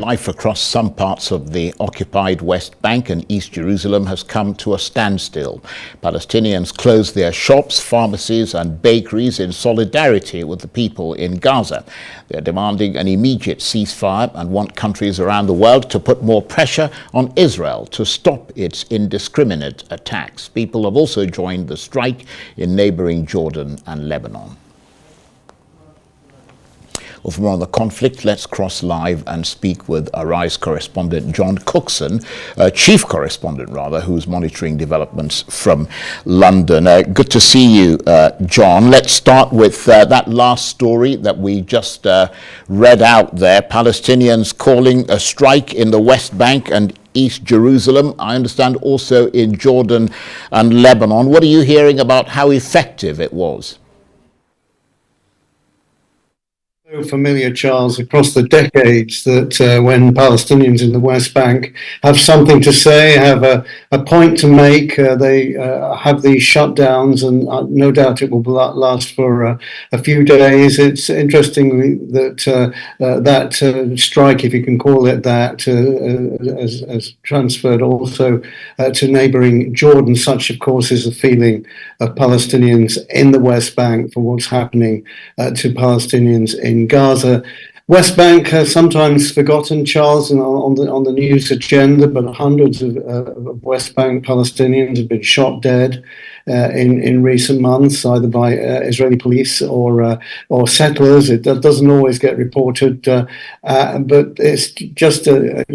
life across some parts of the occupied West Bank and East Jerusalem has come to a standstill. Palestinians closed their shops, pharmacies and bakeries in solidarity with the people in Gaza. They're demanding an immediate ceasefire and want countries around the world to put more pressure on Israel to stop its indiscriminate attacks. People have also joined the strike in neighboring Jordan and Lebanon. Well, for more on the conflict, let's cross live and speak with Arise correspondent John Cookson, chief correspondent rather, who's monitoring developments from London. Good to see you, John. Let's start with that last story that we just read out there. Palestinians calling a strike in the West Bank and East Jerusalem, I understand also in Jordan and Lebanon. What are you hearing about how effective it was? So familiar, Charles, across the decades that when Palestinians in the West Bank have something to say, have a point to make, they have these shutdowns, and no doubt it will last for a few days. It's interesting that that strike, if you can call it that, has transferred also to neighbouring Jordan. Such, of course, is the feeling of Palestinians in the West Bank for what's happening to Palestinians in Gaza. West Bank has sometimes forgotten, Charles, on the news agenda, but hundreds of West Bank Palestinians have been shot dead in recent months, either by Israeli police or settlers. It doesn't always get reported, but it's just a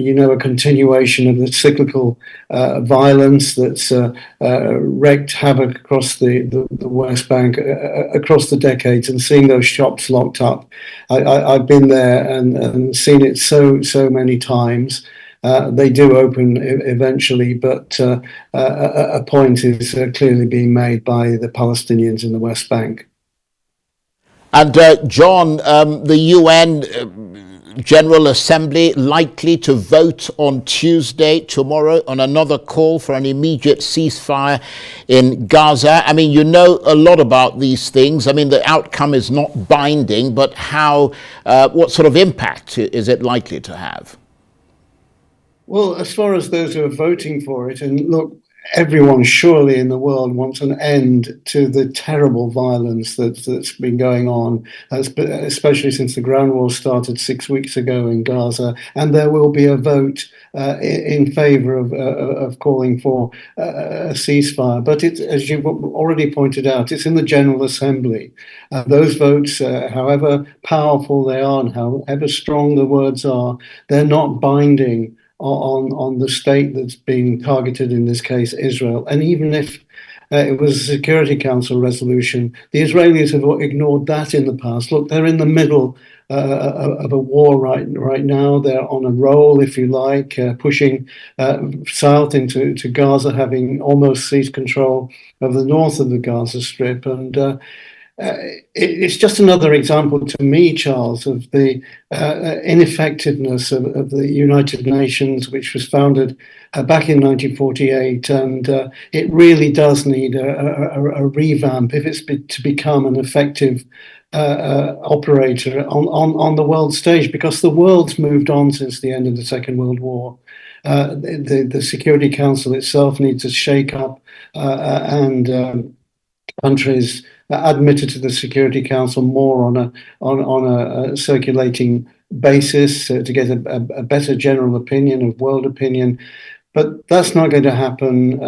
continuation of the cyclical violence that's wreaked havoc across the West Bank across the decades, and seeing those shops locked up. I've been there and seen it so many times. They do open eventually, but a point is clearly being made by the Palestinians in the West Bank. And John, the UN General Assembly likely to vote on Tuesday, tomorrow, on another call for an immediate ceasefire in Gaza. I mean, you know a lot about these things. I mean, the outcome is not binding, but what sort of impact is it likely to have? Well, as far as those who are voting for it, and look, everyone surely in the world wants an end to the terrible violence that's been going on, especially since the ground war started 6 weeks ago in Gaza. And there will be a vote in favour of calling for a ceasefire. But as you've already pointed out, it's in the General Assembly. Those votes, however powerful they are and however strong the words are, they're not binding on the state that's being targeted, in this case Israel. And even if it was a Security Council resolution, the Israelis have ignored that in the past. Look, they're in the middle of a war right now. They're on a roll, if you like, pushing south into Gaza, having almost seized control of the north of the Gaza Strip. And it's just another example to me, Charles, of the ineffectiveness of the United Nations, which was founded back in 1948, and it really does need a revamp if it's to become an effective operator on the world stage, because the world's moved on since the end of the Second World War. The Security Council itself needs to shake up, and countries admitted to the Security Council more on a circulating basis to get a better general opinion of world opinion. But that's not going to happen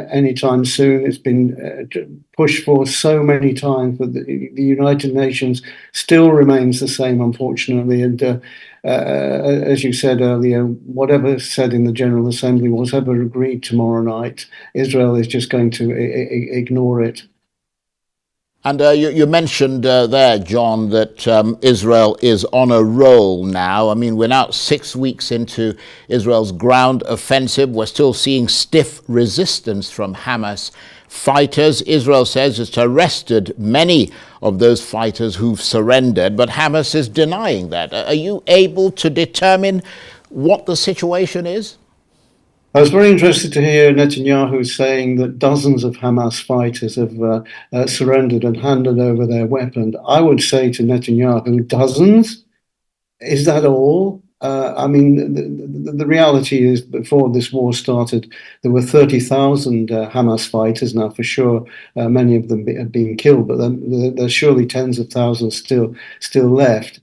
anytime soon. It's been pushed for so many times, but the United Nations still remains the same, unfortunately. And as you said earlier, whatever is said in the General Assembly, whatever agreed tomorrow night, Israel is just going to ignore it. And you mentioned there, John, that Israel is on a roll now. I mean, we're now 6 weeks into Israel's ground offensive. We're still seeing stiff resistance from Hamas fighters. Israel says it's arrested many of those fighters who've surrendered, but Hamas is denying that. Are you able to determine what the situation is? I was very interested to hear Netanyahu saying that dozens of Hamas fighters have surrendered and handed over their weapons. I would say to Netanyahu, dozens? Is that all? I mean, the reality is, before this war started, there were 30,000 Hamas fighters. Now, for sure, many of them have been killed, but there's surely tens of thousands still left.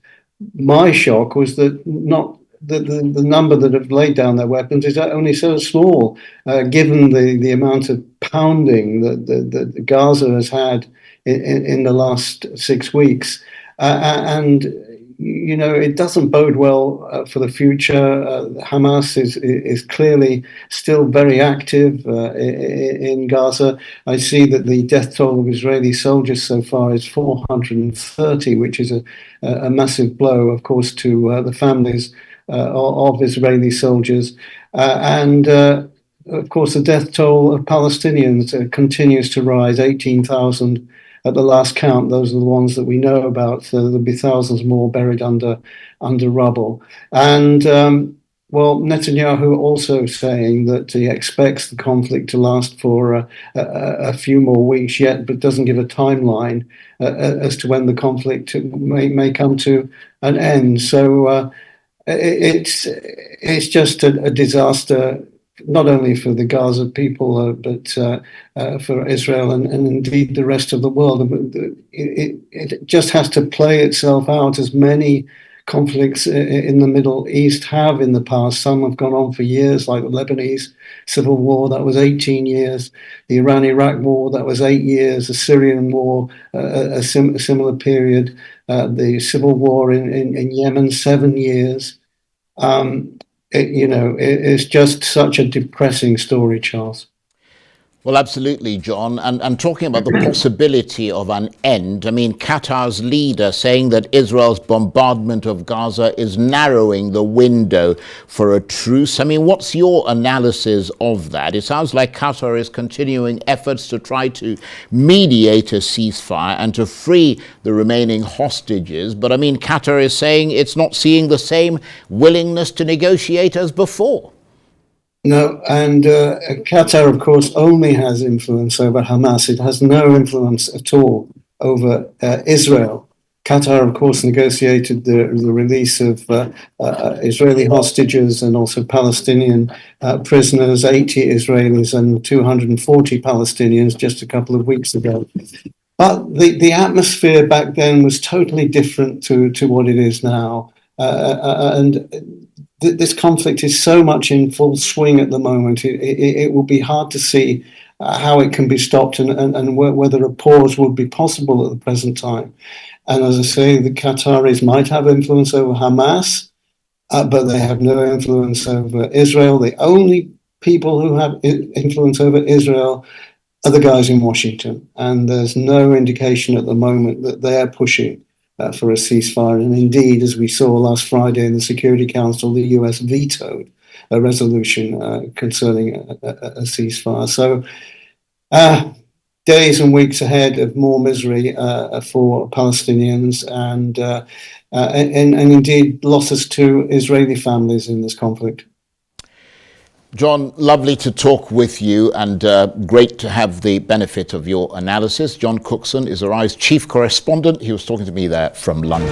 My shock was that not the number that have laid down their weapons is only so small, given the amount of pounding that Gaza has had in the last 6 weeks. And you know, it doesn't bode well for the future. Hamas is clearly still very active in Gaza. I see that the death toll of Israeli soldiers so far is 430, which is a massive blow, of course, to the families of Israeli soldiers. And of course, the death toll of Palestinians continues to rise, 18,000 at the last count. Those are the ones that we know about. So there'll be thousands more buried under rubble. And well, Netanyahu also saying that he expects the conflict to last for a few more weeks yet, but doesn't give a timeline as to when the conflict may come to an end. So it's just a disaster, not only for the Gaza people, but for Israel and indeed the rest of the world. It just has to play itself out, as many conflicts in the Middle East have in the past. Some have gone on for years, like the Lebanese civil war, that was 18 years. The Iran-Iraq war, that was 8 years. The Syrian war, a similar period. The civil war in Yemen, 7 years. It's just such a depressing story, Charles. Well, absolutely, John. And talking about the possibility of an end, I mean, Qatar's leader saying that Israel's bombardment of Gaza is narrowing the window for a truce. I mean, what's your analysis of that? It sounds like Qatar is continuing efforts to try to mediate a ceasefire and to free the remaining hostages. But I mean, Qatar is saying it's not seeing the same willingness to negotiate as before. No, and Qatar, of course, only has influence over Hamas. It has no influence at all over Israel. Qatar, of course, negotiated the release of Israeli hostages and also Palestinian prisoners, 80 Israelis and 240 Palestinians just a couple of weeks ago. But the atmosphere back then was totally different to what it is now. And this conflict is so much in full swing at the moment. It will be hard to see how it can be stopped and whether a pause would be possible at the present time. And as I say, the Qataris might have influence over Hamas, but they have no influence over Israel. The only people who have influence over Israel are the guys in Washington. And there's no indication at the moment that they're pushing for a ceasefire. And indeed, as we saw last Friday in the Security Council, the US vetoed a resolution concerning a ceasefire. So days and weeks ahead of more misery for Palestinians and indeed losses to Israeli families in this conflict. John, lovely to talk with you and great to have the benefit of your analysis. John Cookson is Arise chief correspondent. He was talking to me there from London.